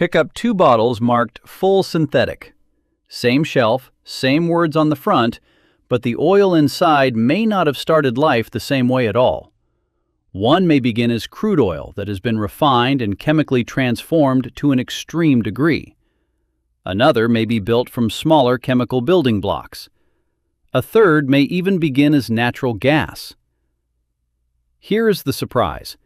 Pick up 2 bottles marked full synthetic. Same shelf, same words on the front, but the oil inside may not have started life the same way at all. One may begin as crude oil that has been refined and chemically transformed to an extreme degree. Another may be built from smaller chemical building blocks. A third may even begin as natural gas. Here's the surprise.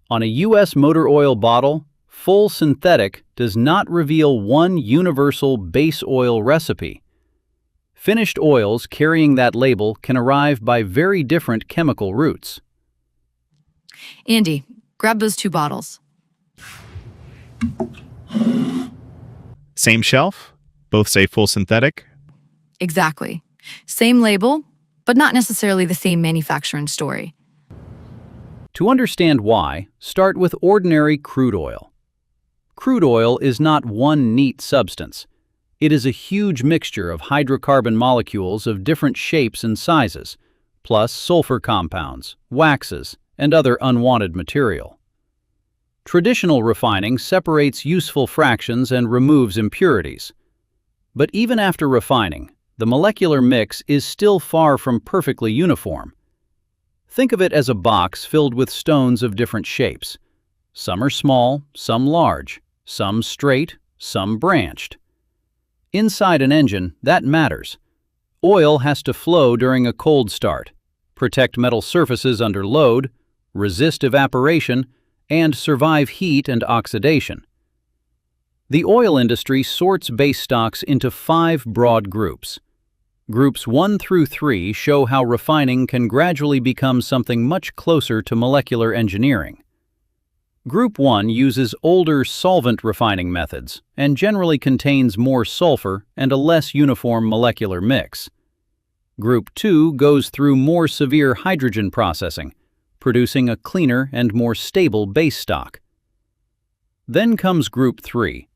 On a U.S. motor oil bottle, full synthetic does not reveal one universal base oil recipe. Finished oils carrying that label can arrive by very different chemical routes. Andy, grab those 2 bottles. Same shelf? Both say full synthetic? Exactly. Same label, but not necessarily the same manufacturing story. To understand why, start with ordinary crude oil. Crude oil is not one neat substance. It is a huge mixture of hydrocarbon molecules of different shapes and sizes, plus sulfur compounds, waxes, and other unwanted material. Traditional refining separates useful fractions and removes impurities. But even after refining, the molecular mix is still far from perfectly uniform. Think of it as a box filled with stones of different shapes. Some are small, some large, some straight, some branched. Inside an engine, that matters. Oil has to flow during a cold start, protect metal surfaces under load, resist evaporation, and survive heat and oxidation. The oil industry sorts base stocks into 5 broad groups. Groups 1 through 3 show how refining can gradually become something much closer to molecular engineering. Group 1 uses older solvent refining methods and generally contains more sulfur and a less uniform molecular mix. Group 2 goes through more severe hydrogen processing, producing a cleaner and more stable base stock. Then comes Group 3.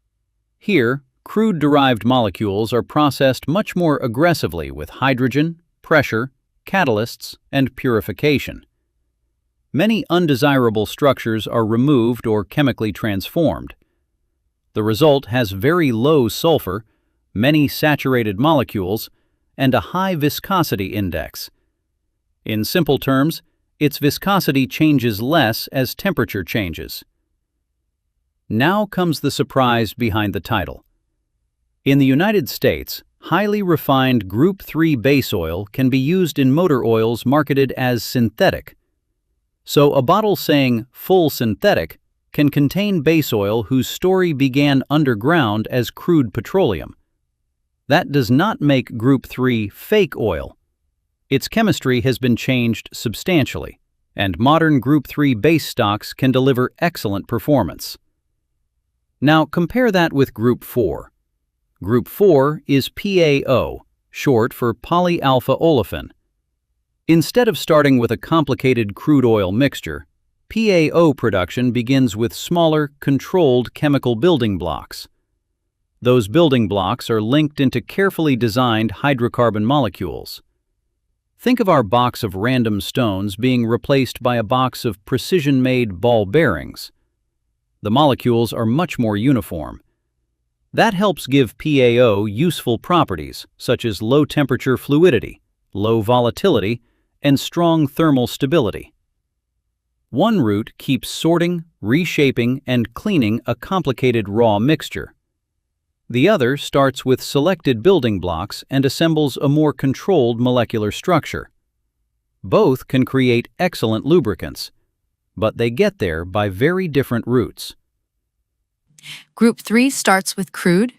Here, crude-derived molecules are processed much more aggressively with hydrogen, pressure, catalysts, and purification. Many undesirable structures are removed or chemically transformed. The result has very low sulfur, many saturated molecules, and a high viscosity index. In simple terms, its viscosity changes less as temperature changes. Now comes the surprise behind the title. In the United States, highly refined Group 3 base oil can be used in motor oils marketed as synthetic. So a bottle saying full synthetic can contain base oil whose story began underground as crude petroleum. That does not make Group 3 fake oil. Its chemistry has been changed substantially, and modern Group 3 base stocks can deliver excellent performance. Now compare that with Group 4. Group 4 is PAO, short for polyalpha olefin. Instead of starting with a complicated crude oil mixture, PAO production begins with smaller, controlled chemical building blocks. Those building blocks are linked into carefully designed hydrocarbon molecules. Think of our box of random stones being replaced by a box of precision-made ball bearings. The molecules are much more uniform. That helps give PAO useful properties such as low temperature fluidity, low volatility, and strong thermal stability. One route keeps sorting, reshaping, and cleaning a complicated raw mixture. The other starts with selected building blocks and assembles a more controlled molecular structure. Both can create excellent lubricants, but they get there by very different routes. Group 3 starts with crude.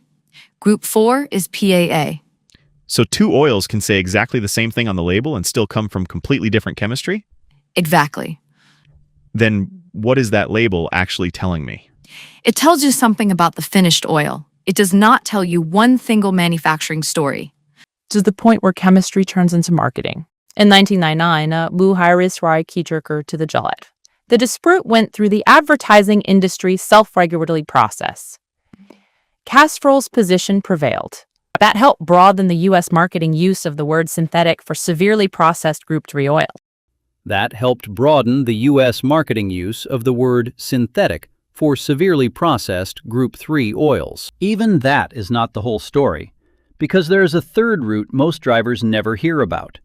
Group 4 is PAA. So 2 oils can say exactly the same thing on the label and still come from completely different chemistry? Exactly. Then what is that label actually telling me? It tells you something about the finished oil. It does not tell you one single manufacturing story. To the point where chemistry turns into marketing. In 1999, Wu Hairis Rai Kijurker to the Jalad. The dispute went through the advertising industry self-regulatory process. Castrol's position prevailed. That helped broaden the U.S. marketing use of the word synthetic for severely processed Group 3 oil. That helped broaden the U.S. marketing use of the word synthetic for severely processed Group 3 oils. Even that is not the whole story, because there is a third route most drivers never hear about.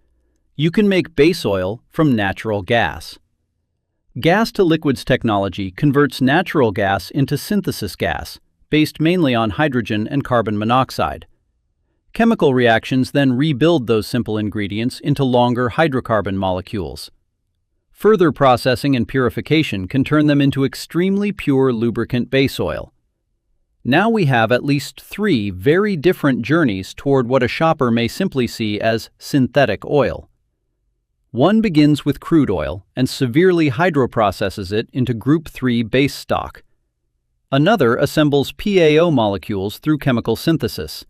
You can make base oil from natural gas. Gas-to-liquids technology converts natural gas into synthesis gas, based mainly on hydrogen and carbon monoxide. Chemical reactions then rebuild those simple ingredients into longer hydrocarbon molecules. Further processing and purification can turn them into extremely pure lubricant base oil. Now we have at least 3 very different journeys toward what a shopper may simply see as synthetic oil. One begins with crude oil and severely hydroprocesses it into Group 3 base stock. Another assembles PAO molecules through chemical synthesis.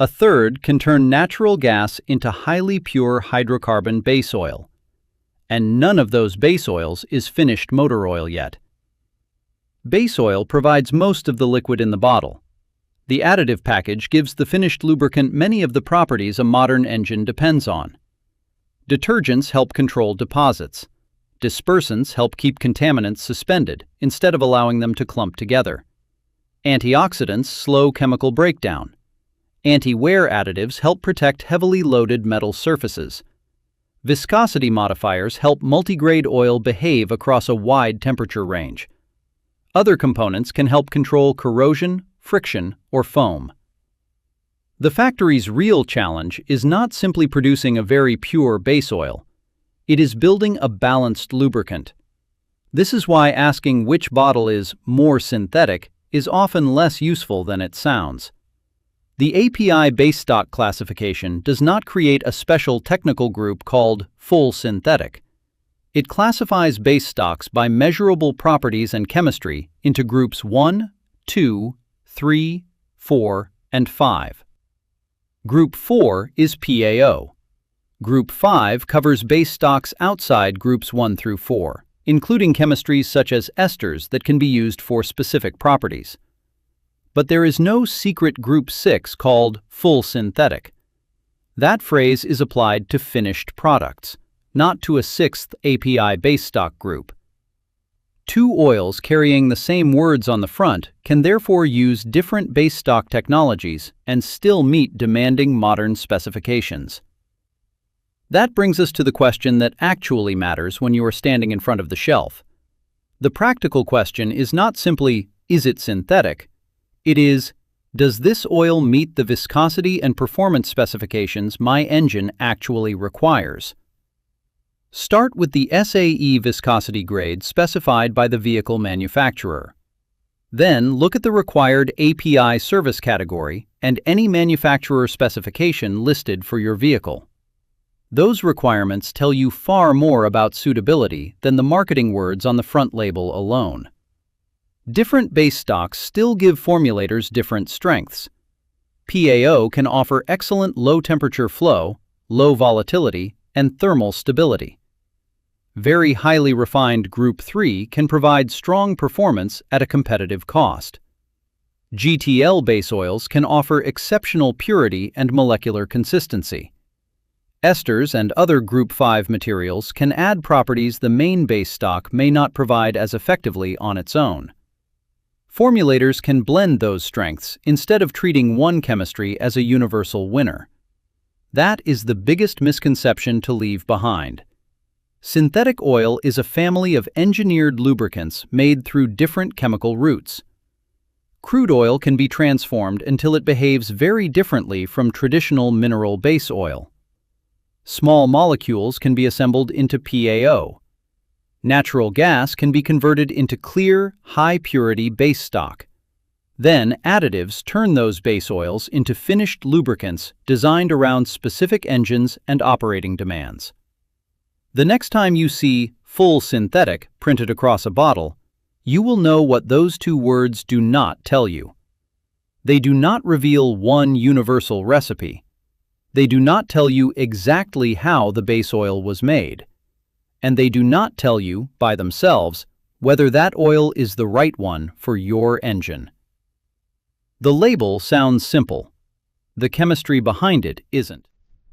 A third can turn natural gas into highly pure hydrocarbon base oil. And none of those base oils is finished motor oil yet. Base oil provides most of the liquid in the bottle. The additive package gives the finished lubricant many of the properties a modern engine depends on. Detergents help control deposits. Dispersants help keep contaminants suspended instead of allowing them to clump together. Antioxidants slow chemical breakdown. Anti-wear additives help protect heavily loaded metal surfaces. Viscosity modifiers help multigrade oil behave across a wide temperature range. Other components can help control corrosion, friction, or foam. The factory's real challenge is not simply producing a very pure base oil. It is building a balanced lubricant. This is why asking which bottle is more synthetic is often less useful than it sounds. The API base stock classification does not create a special technical group called full synthetic. It classifies base stocks by measurable properties and chemistry into groups 1, 2, 3, 4, and 5. Group 4 is PAO. Group 5 covers base stocks outside groups 1 through 4, including chemistries such as esters that can be used for specific properties. But there is no secret Group 6 called full synthetic. That phrase is applied to finished products, not to a 6th API base stock group. 2 oils carrying the same words on the front can therefore use different base stock technologies and still meet demanding modern specifications. That brings us to the question that actually matters when you are standing in front of the shelf. The practical question is not simply, is it synthetic? It is, does this oil meet the viscosity and performance specifications my engine actually requires? Start with the SAE viscosity grade specified by the vehicle manufacturer. Then look at the required API service category and any manufacturer specification listed for your vehicle. Those requirements tell you far more about suitability than the marketing words on the front label alone. Different base stocks still give formulators different strengths. PAO can offer excellent low-temperature flow, low volatility, and thermal stability. Very highly refined Group 3 can provide strong performance at a competitive cost. GTL base oils can offer exceptional purity and molecular consistency. Esters and other Group 5 materials can add properties the main base stock may not provide as effectively on its own. Formulators can blend those strengths instead of treating one chemistry as a universal winner. That is the biggest misconception to leave behind. Synthetic oil is a family of engineered lubricants made through different chemical routes. Crude oil can be transformed until it behaves very differently from traditional mineral base oil. Small molecules can be assembled into PAO. Natural gas can be converted into clear, high-purity base stock. Then additives turn those base oils into finished lubricants designed around specific engines and operating demands. The next time you see full synthetic printed across a bottle, you will know what those 2 words do not tell you. They do not reveal one universal recipe. They do not tell you exactly how the base oil was made. And they do not tell you, by themselves, whether that oil is the right one for your engine. The label sounds simple. The chemistry behind it isn't.